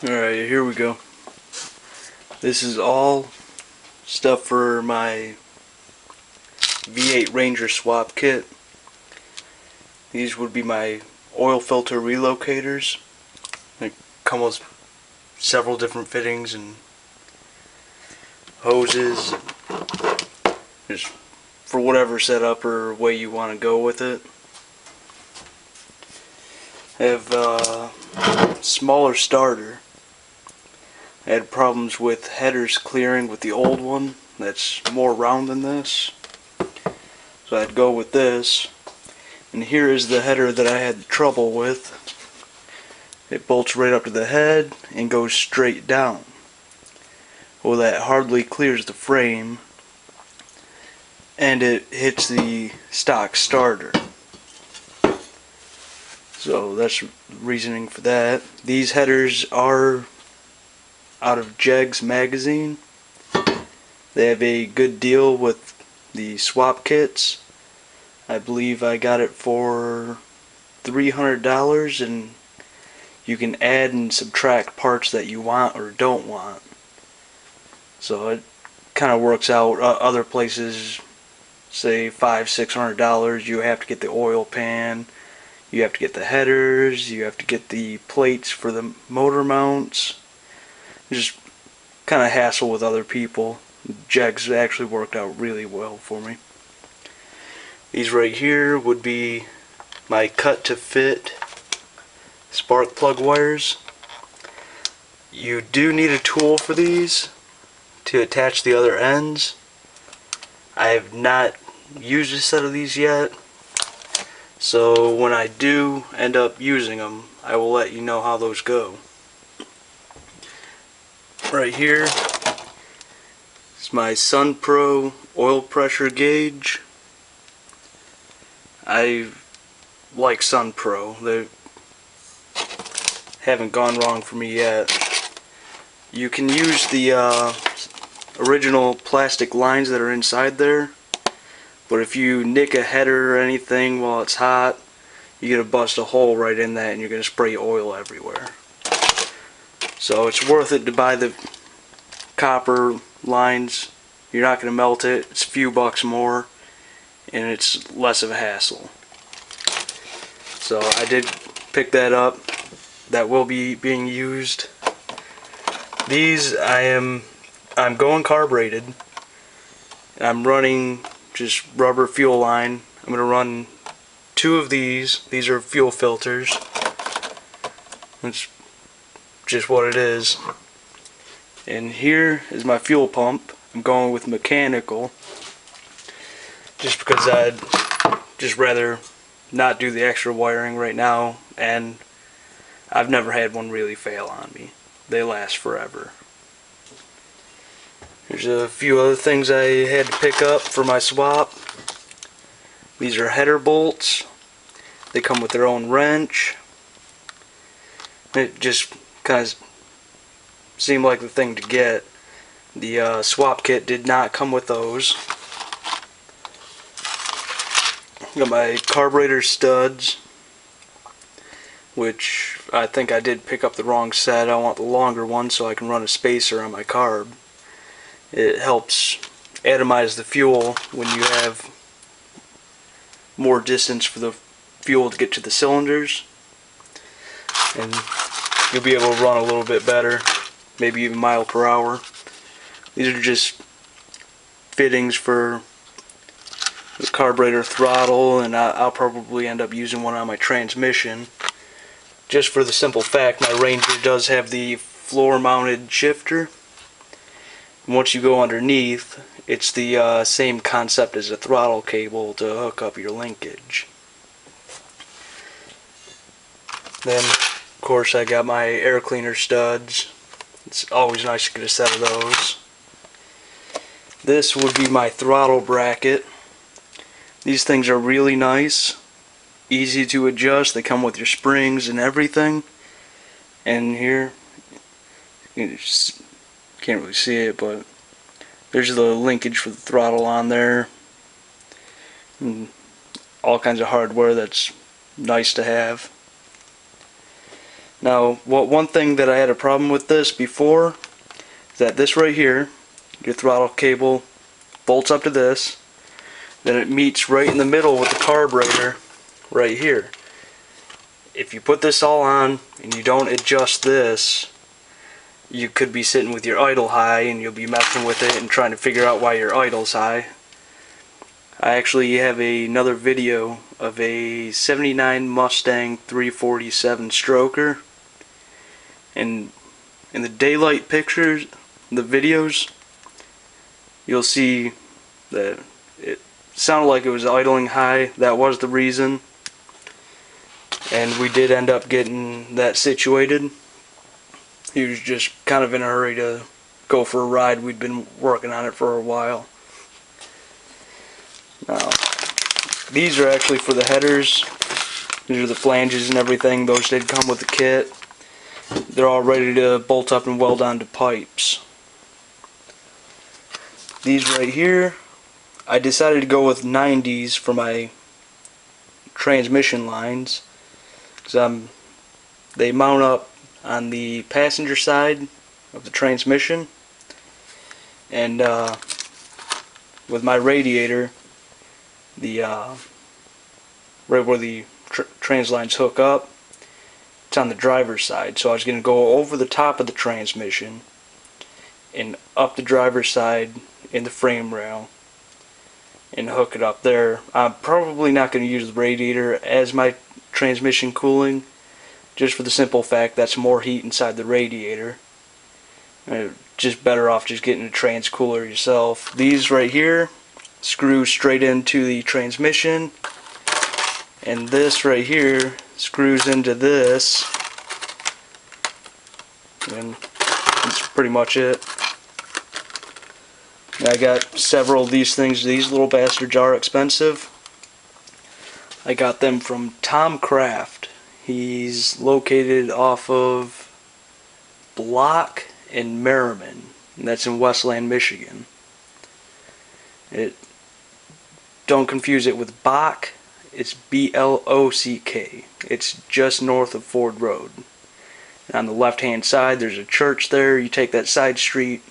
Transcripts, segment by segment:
Alright, here we go. This is all stuff for my V8 Ranger swap kit. These would be my oil filter relocators. They come with several different fittings and hoses, just for whatever setup or way you want to go with it. I have a smaller starter. I had problems with headers clearing with the old one that's more round than this, so I'd go with this. And here is the header that I had trouble with. It bolts right up to the head and goes straight down. Well, that hardly clears the frame, and it hits the stock starter. So that's reasoning for that. These headers are out of Jegs magazine. They have a good deal with the swap kits. I believe I got it for $300, and you can add and subtract parts that you want or don't want. So it kind of works out. Other places say $500–600. You have to get the oil pan, you have to get the headers, you have to get the plates for the motor mounts. Just kind of hassle with other people. Jegs actually worked out really well for me. These right here would be my cut to fit spark plug wires. You do need a tool for these to attach the other ends. I have not used a set of these yet, so when I do end up using them, I will let you know how those go. Right here is my SunPro oil pressure gauge. I like SunPro. They haven't gone wrong for me yet. You can use the original plastic lines that are inside there, but if you nick a header or anything while it's hot, you're going to bust a hole right in that and you're going to spray oil everywhere. So it's worth it to buy the copper lines. You're not going to melt it. It's a few bucks more, and it's less of a hassle. So I did pick that up. That will be being used. These I'm going carbureted. I'm running just rubber fuel line. I'm going to run 2 of these. These are fuel filters. It's just what it is. And here is my fuel pump. I'm going with mechanical, just because I'd just rather not do the extra wiring right now, and I've never had one really fail on me. They last forever. There's a few other things I had to pick up for my swap. These are header bolts. They come with their own wrench. It just kind of seemed like the thing to get. The swap kit did not come with those. Got my carburetor studs, which I think I did pick up the wrong set. I want the longer one so I can run a spacer on my carb. It helps atomize the fuel when you have more distance for the fuel to get to the cylinders, and you'll be able to run a little bit better, maybe even mile per hour. These are just fittings for the carburetor throttle, and I'll probably end up using one on my transmission, just for the simple fact my Ranger does have the floor mounted shifter. Once you go underneath, it's the same concept as a throttle cable to hook up your linkage. Then, of course, I got my air cleaner studs. It's always nice to get a set of those. This would be my throttle bracket. These things are really nice, easy to adjust. They come with your springs and everything. And here, you just can't really see it, but there's the linkage for the throttle on there. And all kinds of hardware that's nice to have. Now, one thing that I had a problem with this before is that this right here, your throttle cable bolts up to this, then it meets right in the middle with the carburetor right here. If you put this all on and you don't adjust this, you could be sitting with your idle high and you'll be messing with it and trying to figure out why your idle's high. I actually have another video of a 79 Mustang 347 stroker, and in the daylight pictures, the videos, you'll see that it sounded like it was idling high. That was the reason, and we did end up getting that situated. He was just kind of in a hurry to go for a ride. We'd been working on it for a while. Now, these are actually for the headers. These are the flanges and everything. Those did come with the kit. They're all ready to bolt up and weld onto pipes. These right here, I decided to go with 90s for my transmission lines, because they mount up on the passenger side of the transmission, and with my radiator, the right where the trans lines hook up, it's on the driver's side. So I was going to go over the top of the transmission and up the driver's side in the frame rail and hook it up there. I'm probably not going to use the radiator as my transmission cooling, just for the simple fact that's more heat inside the radiator. Just better off just getting a trans cooler yourself. These right here screw straight into the transmission, and this right here screws into this, and that's pretty much it. I got several of these things. These little bastards are expensive. I got them from Tom Craft. He's located off of Block in Merriman, and that's in Westland, Michigan. Don't confuse it with Bach. It's B-L-O-C-K. It's just north of Ford Road. And on the left-hand side, there's a church there. You take that side street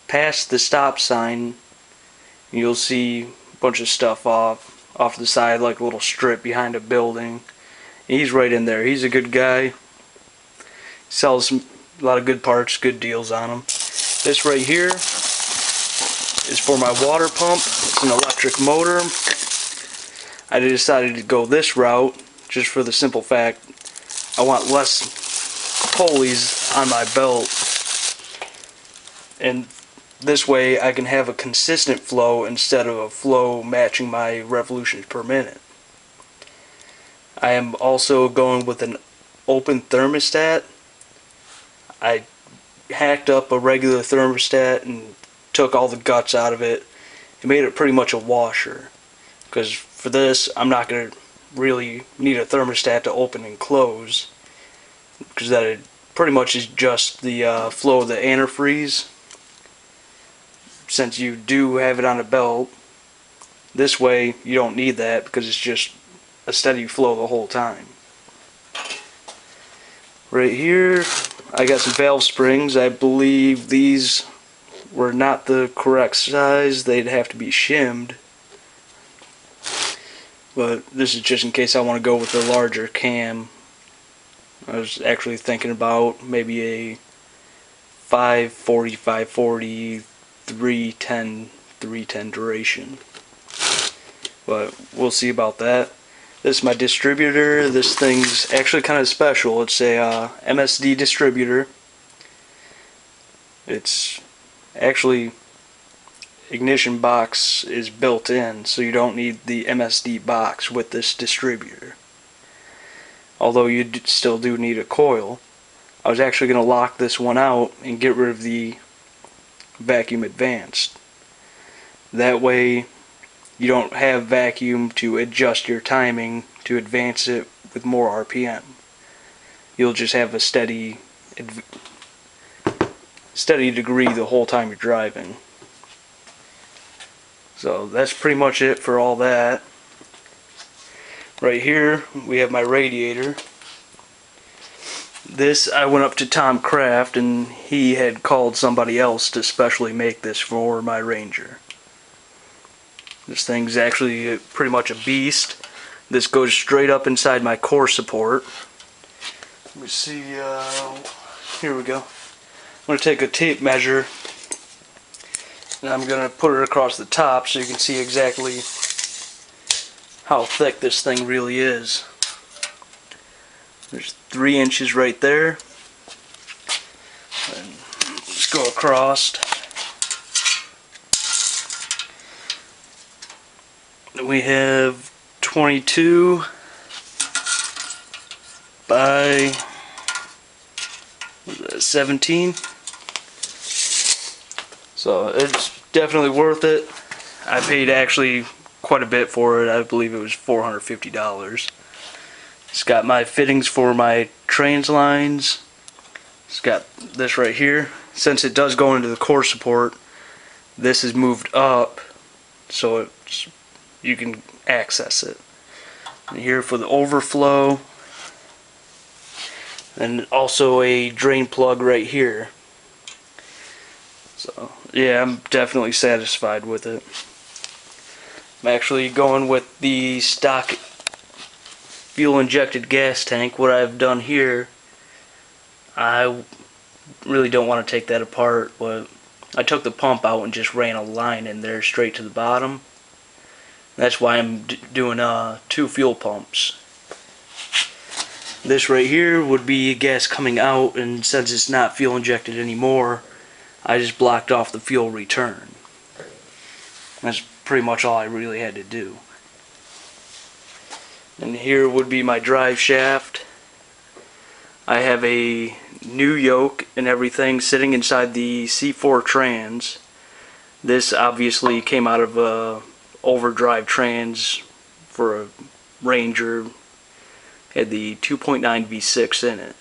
past the stop sign, and you'll see a bunch of stuff off the side, like a little strip behind a building. And he's right in there. He's a good guy. Sells a lot of good parts, good deals on them. This right here is for my water pump. It's an electric motor. I decided to go this route just for the simple fact I want less pulleys on my belt, and this way I can have a consistent flow instead of a flow matching my revolutions per minute. I am also going with an open thermostat. I hacked up a regular thermostat and took all the guts out of it and made it pretty much a washer, because for this I'm not going to really need a thermostat to open and close, because that it pretty much is just the flow of the antifreeze. Since you do have it on a belt, this way you don't need that, because it's just a steady flow the whole time. Right here I got some valve springs. I believe these were not the correct size. They'd have to be shimmed, but this is just in case I want to go with the larger cam. I was actually thinking about maybe a 540, 540, 310 duration, but we'll see about that. This is my distributor. This thing's actually kind of special. It's a MSD distributor. It's actually, ignition box is built in, so you don't need the MSD box with this distributor. Although you still do need a coil. I was actually going to lock this one out and get rid of the vacuum advanced. That way you don't have vacuum to adjust your timing to advance it with more RPM. You'll just have a steady degree the whole time you're driving. So that's pretty much it for all that. Right here we have my radiator. This, I went up to Tom Craft and he had called somebody else to specially make this for my Ranger. This thing's actually pretty much a beast. This goes straight up inside my core support. Let me see, here we go. I'm going to take a tape measure and I'm going to put it across the top so you can see exactly how thick this thing really is. There's 3 inches right there. And let's go across. We have 22 by 17. So it's definitely worth it. I paid actually quite a bit for it. I believe it was $450. It's got my fittings for my trans lines. It's got this right here. Since it does go into the core support, this is moved up so you can access it. And here for the overflow, and also a drain plug right here. So yeah, I'm definitely satisfied with it. I'm actually going with the stock fuel injected gas tank. What I've done here, I really don't want to take that apart, but I took the pump out and just ran a line in there straight to the bottom. That's why I'm doing 2 fuel pumps. This right here would be gas coming out, and since it's not fuel injected anymore, I just blocked off the fuel return. That's pretty much all I really had to do. And here would be my drive shaft. I have a new yoke and everything sitting inside the C4 trans. This obviously came out of a overdrive trans for a Ranger. Had the 2.9 V6 in it.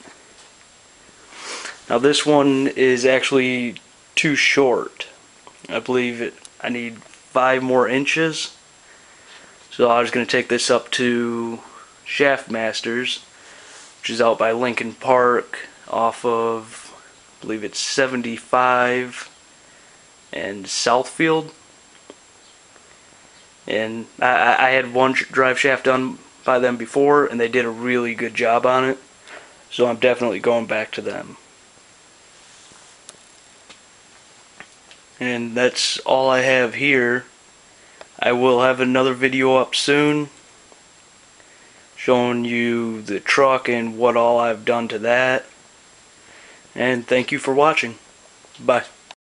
Now this one is actually too short. I believe I need 5 more inches. So I was going to take this up to Shaft Masters, which is out by Lincoln Park off of, I believe it's 75 and Southfield. And I had one drive shaft done by them before, and they did a really good job on it. So I'm definitely going back to them. And that's all I have here. I will have another video up soon showing you the truck and what all I've done to that. And thank you for watching. Bye.